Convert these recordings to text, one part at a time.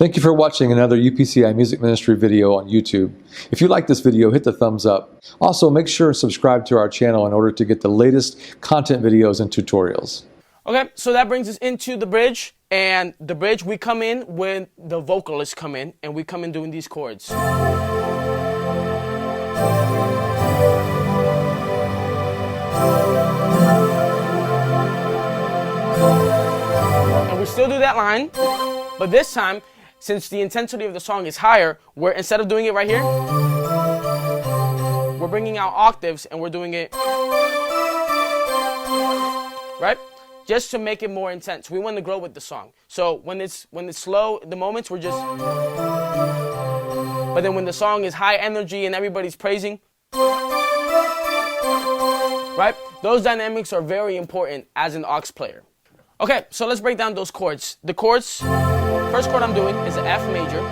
Thank you for watching another UPCI Music Ministry video on YouTube. If you like this video, hit the thumbs up. Also, make sure and subscribe to our channel in order to get the latest content videos and tutorials. Okay, so that brings us into the bridge. And the bridge, we come in when the vocalists come in, and we come in doing these chords. And we still do that line, but this time, since the intensity of the song is higher, we're, instead of doing it right here, we're bringing out octaves and we're doing it, right? Just to make it more intense. We want to grow with the song. So when it's slow, the moments we're just, but then when the song is high energy and everybody's praising, right? Those dynamics are very important as an aux player. Okay, so let's break down those chords. The chords, first chord I'm doing is an F major.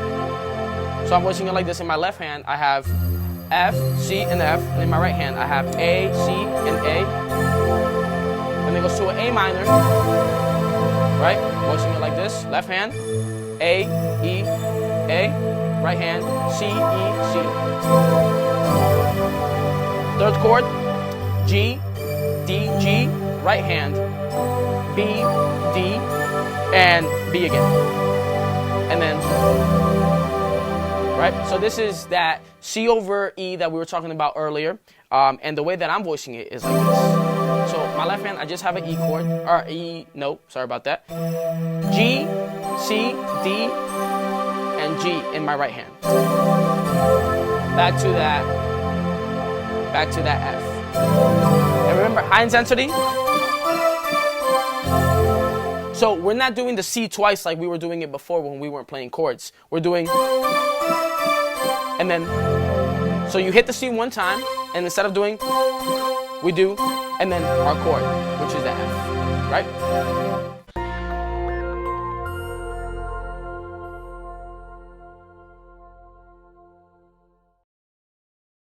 So I'm voicing it like this. In my left hand, I have F, C, and F. And in my right hand, I have A, C, and A. And then it goes to an A minor, right? Voicing it like this. Left hand, A, E, A. Right hand, C, E, C. Third chord, G, D, G. Right hand, B, D, and B again. And then, right? So this is that C over E that we were talking about earlier. And the way that I'm voicing it is like this. So my left hand, I just have an E chord, or E, no, sorry about that. G, C, D, and G in my right hand. Back to that F. And remember, high intensity. So we're not doing the C twice like we were doing it before when we weren't playing chords. We're doing, and then, so you hit the C one time, and instead of doing, we do, and then our chord, which is the F, right?